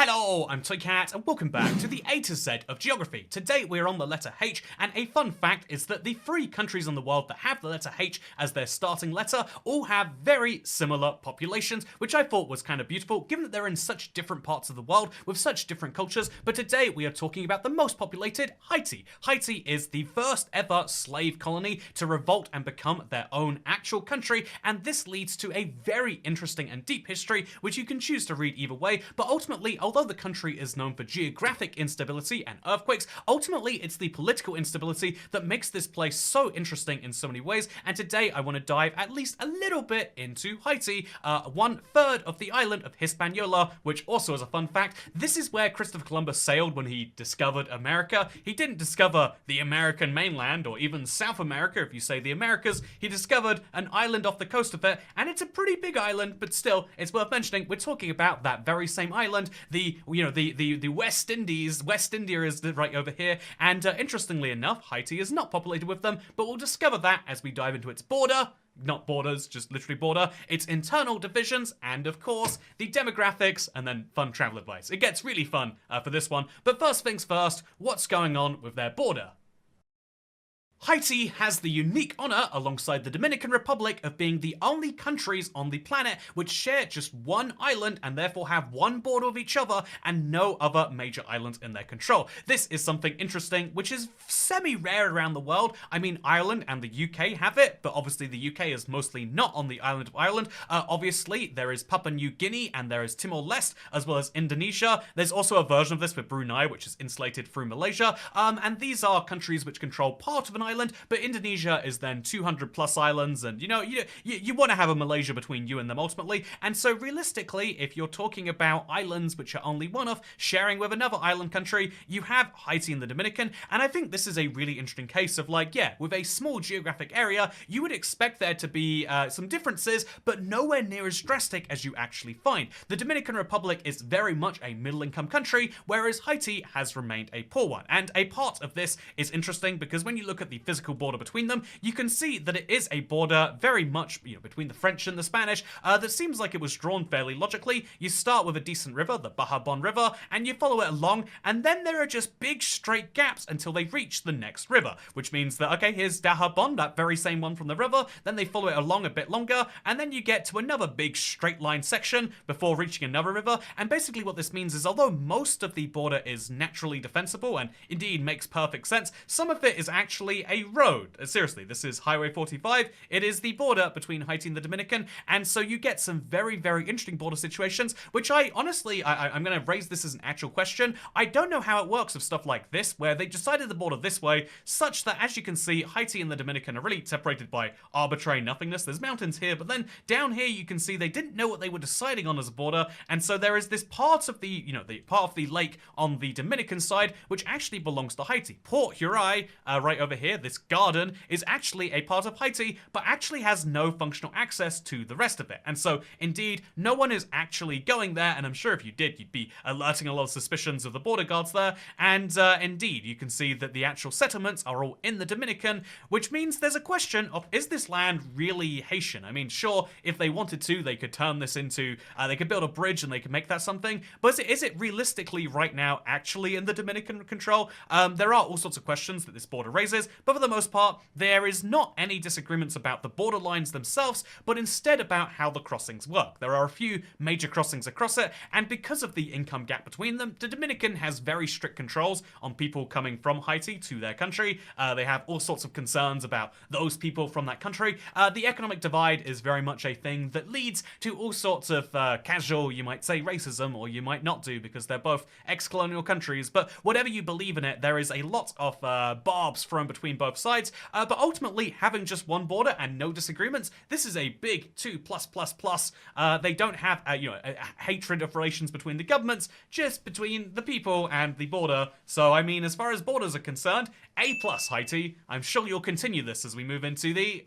Hello, I'm Toycat, and welcome back to the A to Z of geography. Today we're on the letter H, and a fun fact is that the 3 countries in the world that have the letter H as their starting letter all have very similar populations, which I thought was kind of beautiful, given that they're in such different parts of the world with such different cultures. But today we are talking about the most populated, Haiti. Haiti is the first ever slave colony to revolt and become their own actual country, and this leads to a very interesting and deep history, which you can choose to read either way, but ultimately, although the country is known for geographic instability and earthquakes, ultimately it's the political instability that makes this place so interesting in so many ways, and today I want to dive at least a little bit into Haiti, 1/3 of the island of Hispaniola, which also is a fun fact. This is where Christopher Columbus sailed when he discovered America. He didn't discover the American mainland, or even South America if you say the Americas. He discovered an island off the coast of it, and it's a pretty big island, but still, it's worth mentioning, we're talking about that very same island, the West Indies. West India is right over here, and interestingly enough, Haiti is not populated with them, but we'll discover that as we dive into its border. Not borders, just literally border, its internal divisions, and of course, the demographics, and then fun travel advice. It gets really fun for this one, but first things first, what's going on with their border? Haiti has the unique honor, alongside the Dominican Republic, of being the only countries on the planet which share just one island and therefore have one border with each other and no other major islands in their control. This is something interesting which is semi-rare around the world. I mean, Ireland and the UK have it, but obviously the UK is mostly not on the island of Ireland. Obviously, there is Papua New Guinea and there is Timor-Leste, as well as Indonesia. There's also a version of this with Brunei, which is insulated through Malaysia, and these are countries which control part of an island, but Indonesia is then 200 plus islands, and you want to have a Malaysia between you and them ultimately. And so realistically, if you're talking about islands which are only one of sharing with another island country, you have Haiti and the Dominican. And I think this is a really interesting case of, like, yeah, with a small geographic area, you would expect there to be some differences, but nowhere near as drastic as you actually find. The Dominican Republic is very much a middle-income country, whereas Haiti has remained a poor one. And a part of this is interesting because when you look at the physical border between them, you can see that it is a border very much, between the French and the Spanish, that seems like it was drawn fairly logically. You start with a decent river, the Bahabon River, and you follow it along, and then there are just big straight gaps until they reach the next river, which means that, okay, here's Dahabon, that very same one from the river, then they follow it along a bit longer, and then you get to another big straight line section before reaching another river. And basically what this means is, although most of the border is naturally defensible and indeed makes perfect sense, some of it is actually a road. Seriously, this is Highway 45. It is the border between Haiti and the Dominican, and so you get some very, very interesting border situations, which I'm going to raise this as an actual question. I don't know how it works with stuff like this, where they decided the border this way, such that, as you can see, Haiti and the Dominican are really separated by arbitrary nothingness. There's mountains here, but then down here you can see they didn't know what they were deciding on as a border, and so there is this part of the, the part of the lake on the Dominican side, which actually belongs to Haiti. Port Hurai, right over here, this garden is actually a part of Haiti, but actually has no functional access to the rest of it. And so, indeed, no one is actually going there, and I'm sure if you did, you'd be alerting a lot of suspicions of the border guards there. And indeed, you can see that the actual settlements are all in the Dominican, which means there's a question of, is this land really Haitian? I mean, sure, if they wanted to, they could turn this into, they could build a bridge and they could make that something, but is it realistically right now actually in the Dominican control? There are all sorts of questions that this border raises, but for the most part, there is not any disagreements about the border lines themselves, but instead about how the crossings work. There are a few major crossings across it, and because of the income gap between them, the Dominican has very strict controls on people coming from Haiti to their country. They have all sorts of concerns about those people from that country. The economic divide is very much a thing that leads to all sorts of casual, you might say, racism, or you might not do, because they're both ex-colonial countries, but whatever you believe in it, there is a lot of barbs thrown between both sides. But ultimately, having just one border and no disagreements, this is a big 2+++. They don't have a hatred of relations between the governments, just between the people and the border. So I mean, as far as borders are concerned, A+ Haiti. I'm sure you'll continue this as we move into the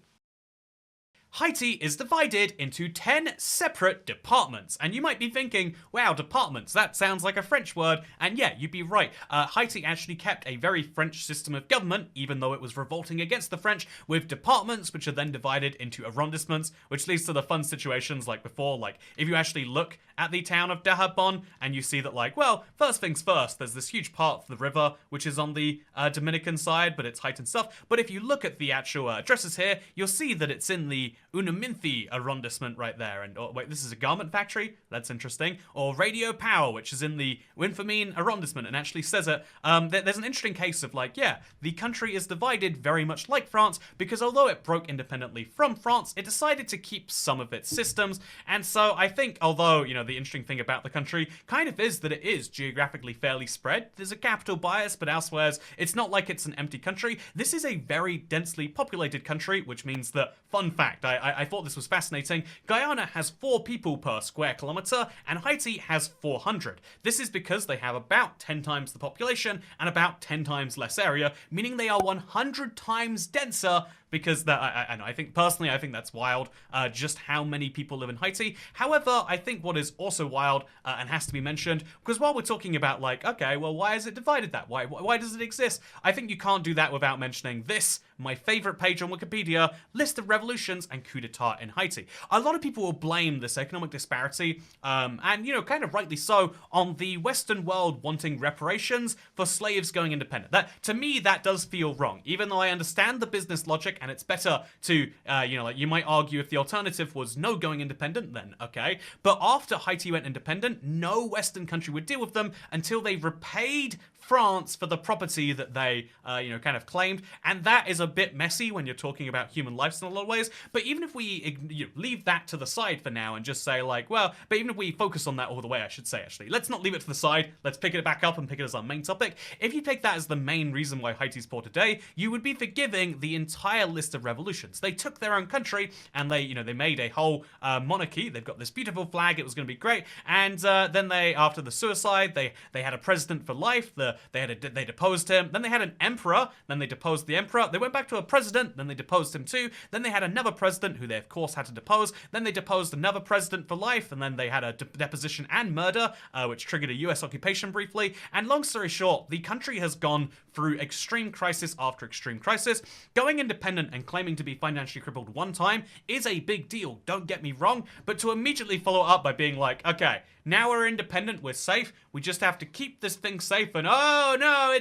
Haiti is divided into 10 separate departments, and you might be thinking, wow, departments, that sounds like a French word, and yeah, you'd be right. Haiti actually kept a very French system of government, even though it was revolting against the French, with departments which are then divided into arrondissements, which leads to the fun situations like before, like if you actually look at the town of Dajabon, and you see that, like, well, first things first, there's this huge part of the river which is on the Dominican side, but it's heightened stuff. But if you look at the actual addresses here, you'll see that it's in the Unaminthi arrondissement right there. And oh, wait, this is a garment factory? That's interesting. Or Radio Power, which is in the Winfamine arrondissement, and actually says it. There's an interesting case of, like, yeah, the country is divided very much like France, because although it broke independently from France, it decided to keep some of its systems. And so I think, although, you know, the interesting thing about the country kind of is that it is geographically fairly spread. There's a capital bias, but elsewhere, it's not like it's an empty country. This is a very densely populated country, which means that, fun fact, I thought this was fascinating, Guyana has 4 people per square kilometer, and Haiti has 400. This is because they have about 10 times the population and about 10 times less area, meaning they are 100 times denser, because that, I think personally, I think that's wild, just how many people live in Haiti. However, I think what is also wild and has to be mentioned, because while we're talking about, like, okay, well, why is it divided that way? Why does it exist? I think you can't do that without mentioning this, my favorite page on Wikipedia, list of revolutions and coup d'etat in Haiti. A lot of people will blame this economic disparity, and, you know, kind of rightly so, on the Western world wanting reparations for slaves going independent. That, to me, that does feel wrong, even though I understand the business logic, and it's better to, you know, like, you might argue if the alternative was no going independent, then okay. But after Haiti went independent, no Western country would deal with them until they repaid France for the property that they, you know, kind of claimed. And that is a bit messy when you're talking about human lives in a lot of ways. But even if we leave that to the side for now and just say, like, well, but even if we focus on that all the way, I should say, actually, let's not leave it to the side. Let's pick it back up and pick it as our main topic. If you pick that as the main reason why Haiti's poor today, you would be forgiving the entire list of revolutions. They took their own country and they, you know, they made a whole monarchy. They've got this beautiful flag. It was going to be great. And then they, after the suicide, they had a president for life. They deposed him. Then they had an emperor. Then they deposed the emperor. They went back to a president. Then they deposed him too. Then they had another president who they of course had to depose. Then they deposed another president for life. And then they had a deposition and murder, which triggered a US occupation briefly. And long story short, the country has gone through extreme crisis after extreme crisis. Going independent and claiming to be financially crippled one time is a big deal, don't get me wrong, but to immediately follow up by being like, okay, now we're independent, we're safe, we just have to keep this thing safe, and oh no,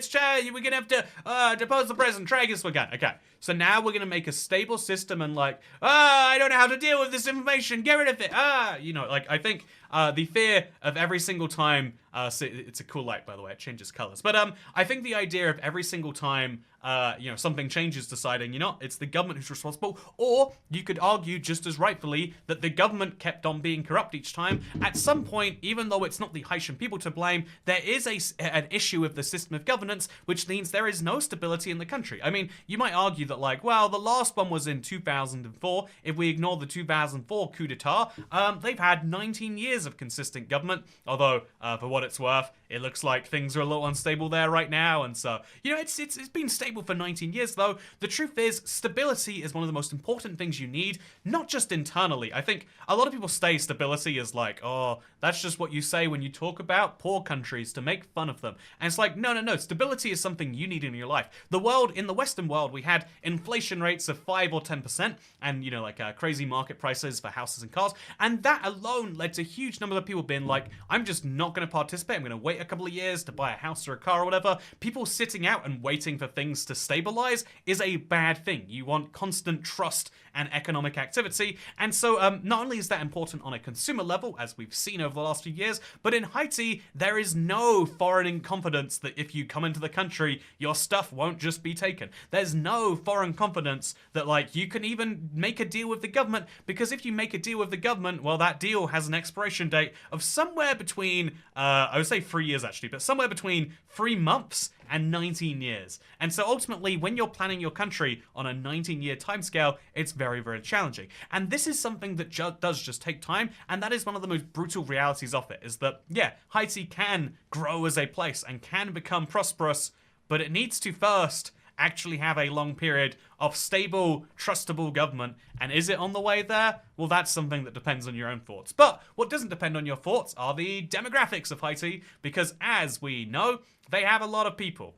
we're gonna have to depose the president, try against again. Okay, so now we're gonna make a stable system and like, I don't know how to deal with this information, get rid of it, you know, like, I think the fear of every single time, it's a cool light, by the way, it changes colors, but I think the idea of every single time you know, something changes, deciding, you know, it's the government who's responsible, or you could argue just as rightfully that the government kept on being corrupt each time. At some point, even though it's not the Haitian people to blame, there is an issue with the system of governance, which means there is no stability in the country. I mean, you might argue that, like, well, the last one was in 2004. If we ignore the 2004 coup d'etat, they've had 19 years of consistent government, although, for what it's worth, it looks like things are a little unstable there right now, and so, you know, it's been stable for 19 years, though. The truth is, stability is one of the most important things you need, not just internally. I think a lot of people say stability is like, oh, that's just what you say when you talk about poor countries to make fun of them. And it's like, no, stability is something you need in your life. In the Western world, we had inflation rates of 5 or 10%, and, you know, like crazy market prices for houses and cars, and that alone led to a huge number of people being like, I'm just not going to participate, I'm going to wait a couple of years to buy a house or a car or whatever. People sitting out and waiting for things to stabilize is a bad thing. You want constant trust and economic activity, and so not only is that important on a consumer level, as we've seen over the last few years, but in Haiti, there is no foreign confidence that if you come into the country, your stuff won't just be taken. There's no foreign confidence that, like, you can even make a deal with the government, because if you make a deal with the government, well, that deal has an expiration date of somewhere between, I would say 3 years actually, but somewhere between 3 months and 19 years. And so ultimately, when you're planning your country on a 19-year timescale, it's very, very challenging. And this is something that does just take time, and that is one of the most brutal realities of it, is that, yeah, Haiti can grow as a place and can become prosperous, but it needs to first actually have a long period of stable, trustable government. And is it on the way there? Well, that's something that depends on your own thoughts. But what doesn't depend on your thoughts are the demographics of Haiti, because as we know, they have a lot of people,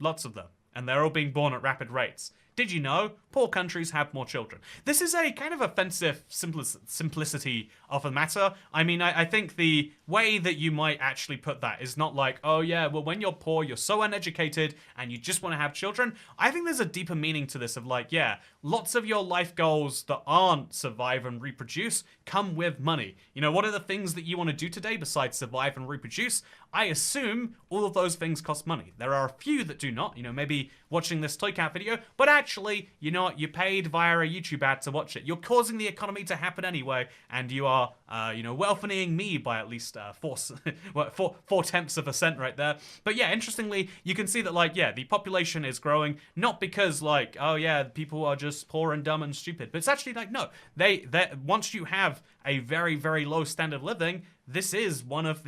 lots of them, and they're all being born at rapid rates. Did you know poor countries have more children? This is a kind of offensive simplicity of a matter. I mean, I think the way that you might actually put that is not like, oh yeah, well when you're poor, you're so uneducated and you just want to have children. I think there's a deeper meaning to this of like, yeah, lots of your life goals that aren't survive and reproduce come with money. You know, what are the things that you want to do today besides survive and reproduce? I assume all of those things cost money. There are a few that do not, you know, maybe watching this Toy Cat video, but actually, you know what, you paid via a YouTube ad to watch it. You're causing the economy to happen anyway, and you are, you know, welcoming me by at least 4/10 right there. But yeah, interestingly, you can see that, like, yeah, the population is growing, not because, like, oh yeah, people are just poor and dumb and stupid, but it's actually like, no, they once you have a very, very low standard of living, this is one of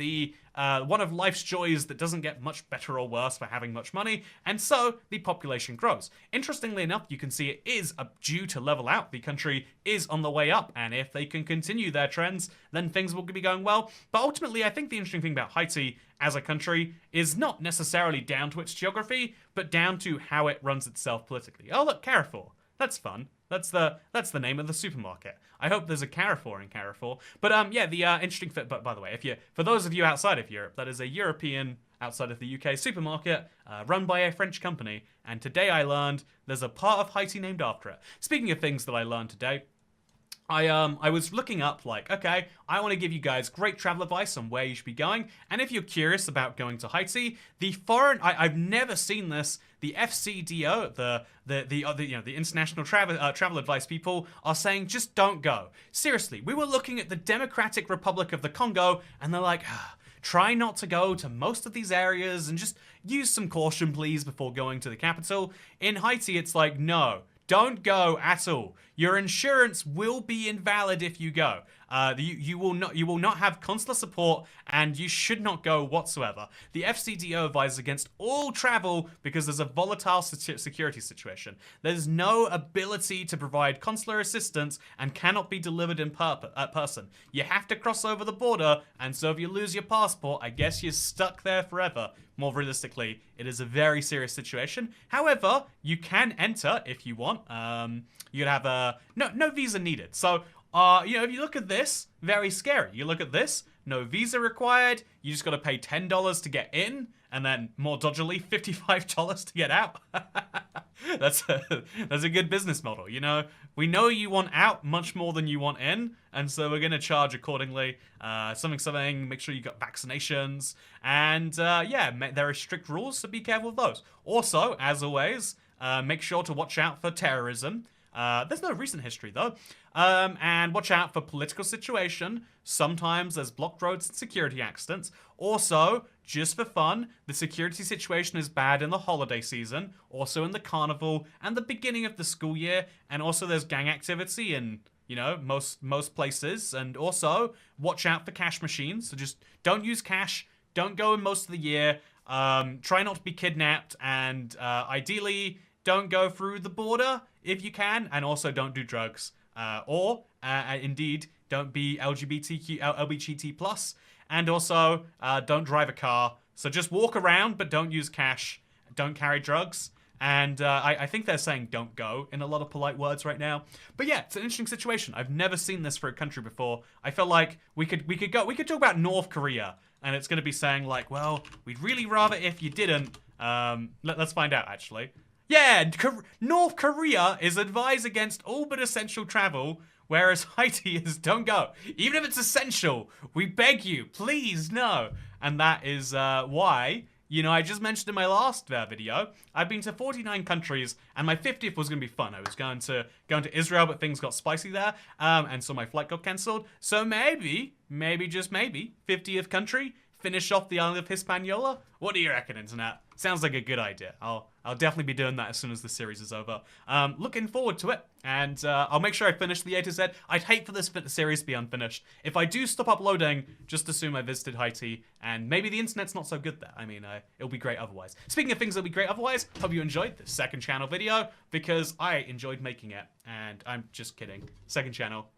life's joys that doesn't get much better or worse for having much money, and so the population grows. Interestingly enough, you can see it is due to level out. The country is on the way up, and if they can continue their trends, then things will be going well. But ultimately, I think the interesting thing about Haiti as a country is not necessarily down to its geography, but down to how it runs itself politically. Oh look, Carrefour. That's fun. That's the name of the supermarket. I hope there's a Carrefour in Carrefour. But yeah, the interesting fit. But by the way, for those of you outside of Europe, that is a European outside of the UK supermarket run by a French company. And today I learned there's a part of Haiti named after it. Speaking of things that I learned today, I was looking up, like, okay, I want to give you guys great travel advice on where you should be going, and if you're curious about going to Haiti, I've never seen this, the FCDO, the international travel advice people are saying just don't go. Seriously, we were looking at the Democratic Republic of the Congo, and they're like, try not to go to most of these areas and just use some caution, please, before going to the capital. In Haiti, it's like, no. Don't go at all. Your insurance will be invalid if you go. You will not have consular support, and you should not go whatsoever. The FCDO advises against all travel because there's a volatile security situation. There's no ability to provide consular assistance and cannot be delivered in person. You have to cross over the border, and so if you lose your passport, I guess you're stuck there forever. More realistically, it is a very serious situation. However, you can enter if you want. You'd have no visa needed. So, you know, if you look at this, very scary. You look at this, no visa required. You just got to pay $10 to get in, and then more dodgily, $55 to get out. That's a good business model. You know, we know you want out much more than you want in, and so we're gonna charge accordingly. Something. Make sure you got vaccinations, and yeah, there are strict rules, so be careful of those. Also, as always, make sure to watch out for terrorism. There's no recent history though. And watch out for political situation. Sometimes there's blocked roads and security accidents. Also, just for fun, the security situation is bad in the holiday season, also in the carnival and the beginning of the school year, and also there's gang activity in, you know, most places. And also, watch out for cash machines. So just don't use cash. Don't go in most of the year. Try not to be kidnapped, and ideally, don't go through the border if you can, and also don't do drugs. Or indeed, don't be LGBT+, and also don't drive a car. So just walk around, but don't use cash. Don't carry drugs. And I think they're saying don't go in a lot of polite words right now. But yeah, it's an interesting situation. I've never seen this for a country before. I feel like we could talk about North Korea, and it's going to be saying like, well, we'd really rather if you didn't. Let's find out actually. Yeah, North Korea is advised against all but essential travel, whereas Haiti is don't go. Even if it's essential, we beg you, please no. And that is why, you know, I just mentioned in my last video, I've been to 49 countries, and my 50th was going to be fun. I was going to Israel, but things got spicy there, and so my flight got cancelled. So maybe, just maybe, 50th country, finish off the island of Hispaniola? What do you reckon, internet? Sounds like a good idea. I'll definitely be doing that as soon as the series is over. Looking forward to it, and I'll make sure I finish the A to Z. I'd hate for this series to be unfinished. If I do stop uploading, just assume I visited Haiti, and maybe the internet's not so good there. I mean, it'll be great otherwise. Speaking of things that'll be great otherwise, hope you enjoyed this second channel video, because I enjoyed making it, and I'm just kidding. Second channel,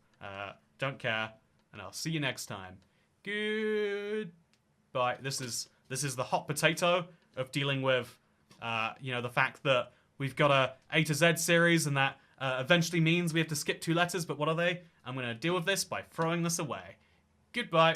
don't care, and I'll see you next time. Goodbye. This is the hot potato of dealing with, you know, the fact that We've got a to Z series, and that eventually means we have to skip 2 letters, but what are they? I'm going to deal with this by throwing this away. Goodbye.